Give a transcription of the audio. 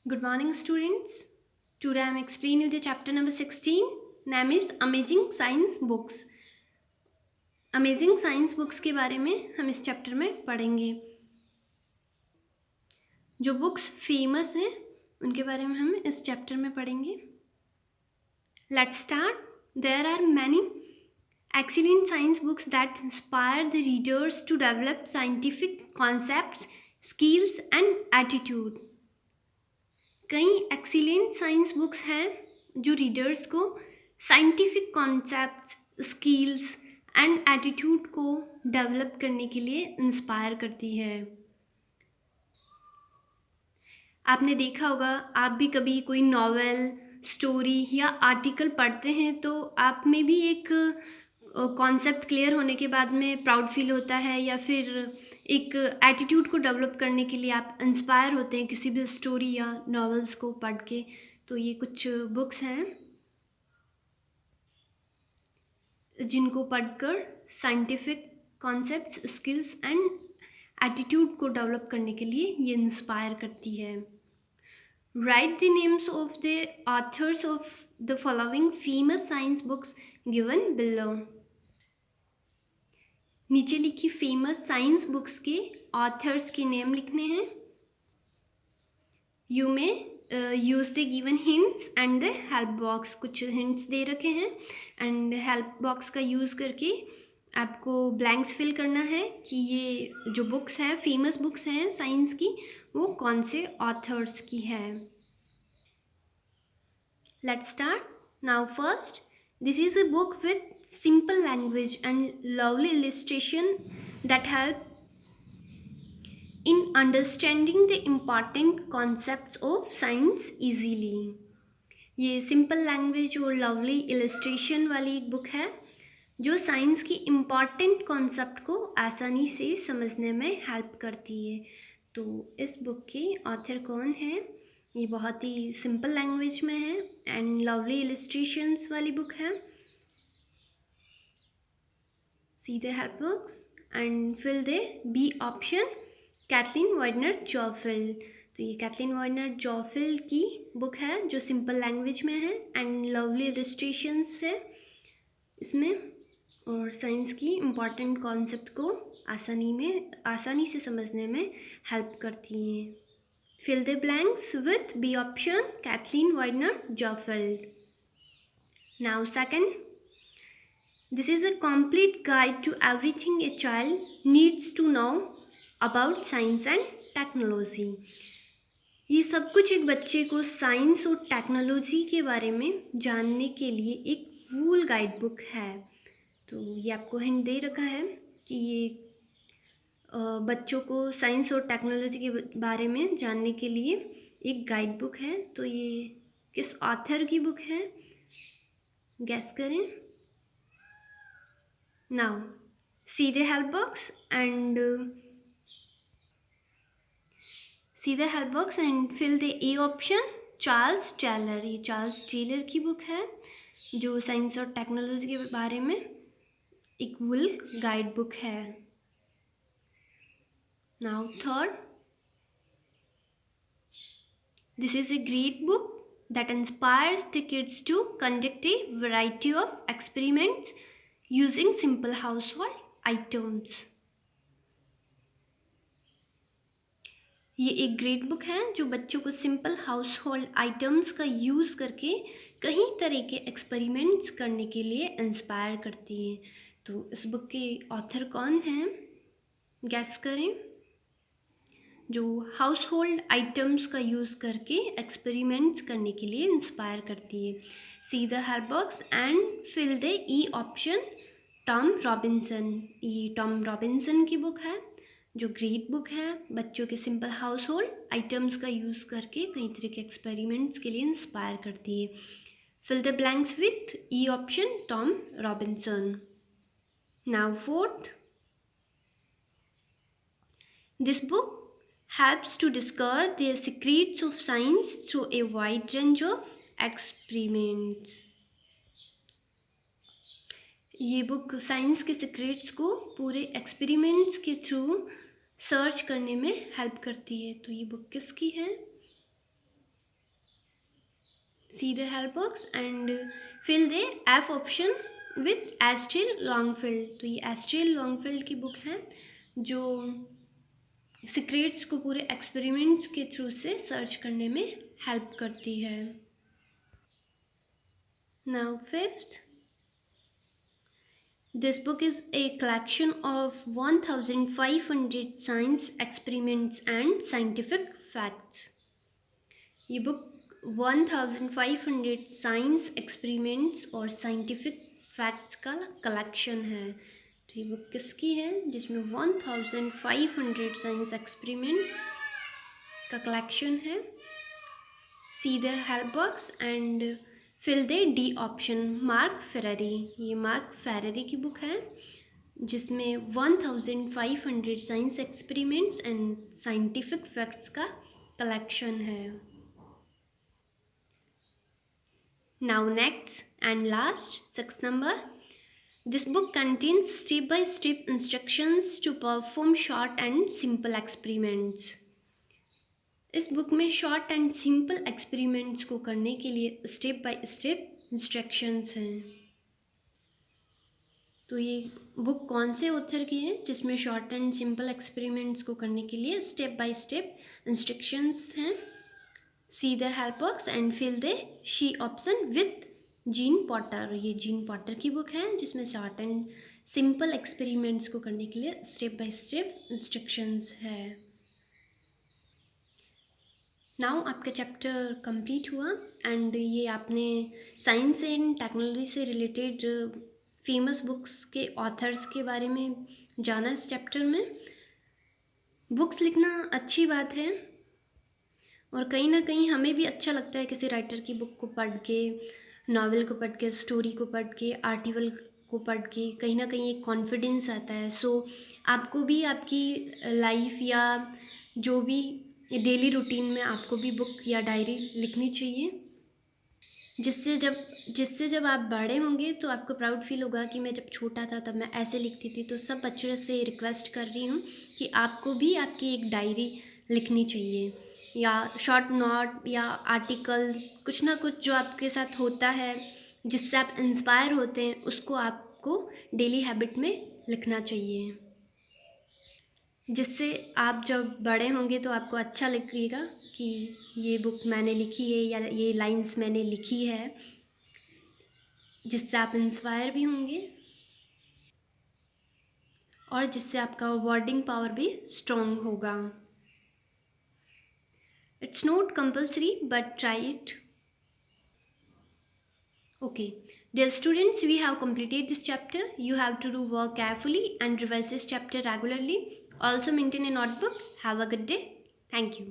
Good morning, students. Today I am explaining you the chapter number 16. Name is Amazing Science Books. Amazing Science Books के बारे में हम इस chapter में पढ़ेंगे. जो बुक्स फेमस हैं उनके बारे में हम इस चैप्टर में पढ़ेंगे. Let's start. There are many excellent science books that inspire the readers to develop scientific concepts, skills and attitude. कई एक्सीलेंट साइंस बुक्स हैं जो रीडर्स को scientific concepts, skills and attitude को डेवलप करने के लिए इंस्पायर करती है. आपने देखा होगा, आप भी कभी कोई नॉवेल, स्टोरी या आर्टिकल पढ़ते हैं तो आप में भी एक कॉन्सेप्ट क्लियर होने के बाद में प्राउड फील होता है या फिर एक एटीट्यूड को डेवलप करने के लिए आप इंस्पायर होते हैं किसी भी स्टोरी या नॉवेल्स को पढ़ के. तो ये कुछ बुक्स हैं जिनको पढ़कर scientific concepts, skills and attitude को डेवलप करने के लिए ये इंस्पायर करती है. Right the names of the author's of the following famous science books given below. नीचे लिखी फेमस साइंस बुक्स के ऑथर्स के नेम लिखने हैं. यू में use the given hints and the help box. कुछ हिंट्स दे रखे हैं एंड हेल्प बॉक्स का यूज़ करके आपको ब्लैंक्स फिल करना है कि ये जो बुक्स हैं, फेमस बुक्स हैं साइंस की, वो कौन से ऑथर्स की है. Let's start now. First, this is a book with simple language and lovely illustration that help in understanding the important concepts of science easily. ये सिंपल लैंग्वेज और लवली इलस्ट्रेशन वाली एक बुक है जो साइंस की important concept को आसानी से समझने में हेल्प करती है. तो इस बुक के ऑथर कौन है? ये बहुत ही सिंपल लैंग्वेज में है एंड लवली इलस्ट्रेशंस वाली बुक है. See the help box and fill the B option. Kathleen Widener जॉफिल. तो ये कैथलीन वाइडनर जॉफिल की बुक है जो सिंपल लैंग्वेज में है एंड लवली इलस्ट्रेशंस है इसमें और साइंस की इम्पॉर्टेंट कॉन्सेप्ट को आसानी से समझने में हेल्प करती हैं. Fill the blanks with B option, Kathleen Widener जॉफिल. Now second, this is a complete guide to everything a child needs to know about science and technology. ये सब कुछ एक बच्चे को साइंस और टेक्नोलॉजी के बारे में जानने के लिए एक फुल गाइड बुक है. तो ये आपको हिंट दे रखा है कि ये बच्चों को साइंस और टेक्नोलॉजी के बारे में जानने के लिए एक गाइड बुक है. तो ये किस ऑथर की बुक है? गेस करें. Now, see the help box and fill the A option, Charles Taylor. ये चार्ल्स टेलर की बुक है जो साइंस और टेक्नोलॉजी के बारे में एक फुल गाइड बुक है. Now third, this is a great book that inspires the kids to conduct a variety of experiments using simple household items. ये एक ग्रेट बुक है जो बच्चों को सिंपल हाउस होल्ड आइटम्स का यूज़ करके कई तरह के एक्सपेरिमेंट्स करने के लिए इंस्पायर करती है. तो इस बुक के ऑथर कौन हैं? गैस करें. जो हाउस होल्ड आइटम्स का यूज़ करके एक्सपेरिमेंट्स करने के लिए इंस्पायर करती है. See the help box and fill the E option, Tom Robinson. ये टॉम रॉबिन्सन की बुक है जो ग्रेट बुक है, बच्चों के सिंपल हाउस होल्ड आइटम्स का यूज़ करके कई तरह के एक्सपेरिमेंट्स के लिए इंस्पायर करती है. Fill the blanks with E option, Tom Robinson. Now fourth, this book helps to discover the secrets of science through a wide range of experiments. ये बुक साइंस के सीक्रेट्स को पूरे एक्सपेरिमेंट्स के through search करने में help करती है. तो ये बुक किसकी है? See the help box and fill the F option with Astral Longfield। तो ये Astral Longfield की बुक है जो सीक्रेट्स को पूरे एक्सपेरिमेंट्स के थ्रू से सर्च करने में हेल्प करती है। Now fifth, this book is a collection of 1500 science experiments and scientific facts। ये बुक 1500 साइंस एक्सपेरिमेंट्स और साइंटिफिक फैक्ट्स का कलेक्शन है। तो ये बुक किसकी है? जिसमें 1500 साइंस एक्सपेरिमेंट्स का कलेक्शन है। See the help box and fill the D option, Mark Ferrari. ये मार्क फेरारी की बुक है जिसमें 1500 science experiments and scientific facts का कलेक्शन है। Now next and last, sixth number, this book contains step-by-step instructions to perform short and simple experiments। इस book में short and simple experiments को करने के लिए स्टेप बाय स्टेप इंस्ट्रक्शंस हैं। तो ये बुक कौन से ऑथर की है जिसमें शॉर्ट एंड सिंपल एक्सपेरिमेंट्स को करने के लिए स्टेप बाय स्टेप इंस्ट्रक्शंस हैं? See the help box and fill the C option with Jean Potter. ये जीन पॉटर की बुक है जिसमें शॉर्ट एंड सिंपल एक्सपेरिमेंट्स को करने के लिए स्टेप बाय स्टेप इंस्ट्रक्शंस है। नाउ आपका चैप्टर कंप्लीट हुआ एंड ये आपने साइंस एंड टेक्नोलॉजी से रिलेटेड फेमस बुक्स के ऑथर्स के बारे में जाना। इस चैप्टर में बुक्स लिखना अच्छी बात है और कहीं ना कहीं हमें भी अच्छा लगता है किसी राइटर की बुक को पढ़ के, नॉवेल को पढ़ के, स्टोरी को पढ़ के, आर्टिकल को पढ़ के कहीं ना कहीं एक कॉन्फिडेंस आता है। सो आपको भी आपकी लाइफ या जो भी डेली रूटीन में आपको भी बुक या डायरी लिखनी चाहिए, जिससे जब आप बड़े होंगे तो आपको प्राउड फील होगा कि मैं जब छोटा था तब मैं ऐसे लिखती थी। तो सब बच्चों से रिक्वेस्ट कर रही हूँ कि आपको भी आपकी एक डायरी लिखनी चाहिए या शॉर्ट नोट या आर्टिकल, कुछ ना कुछ जो आपके साथ होता है जिससे आप इंस्पायर होते हैं उसको आपको डेली हैबिट में लिखना चाहिए, जिससे आप जब बड़े होंगे तो आपको अच्छा लगेगा कि ये बुक मैंने लिखी है या ये लाइंस मैंने लिखी है, जिससे आप इंस्पायर भी होंगे और जिससे आपका वर्डिंग पावर भी स्ट्रॉन्ग होगा। It's not compulsory but try it. Okay, dear students, we have completed this chapter. You have to do work carefully and revise this chapter regularly. Also maintain a notebook. Have a good day. Thank you.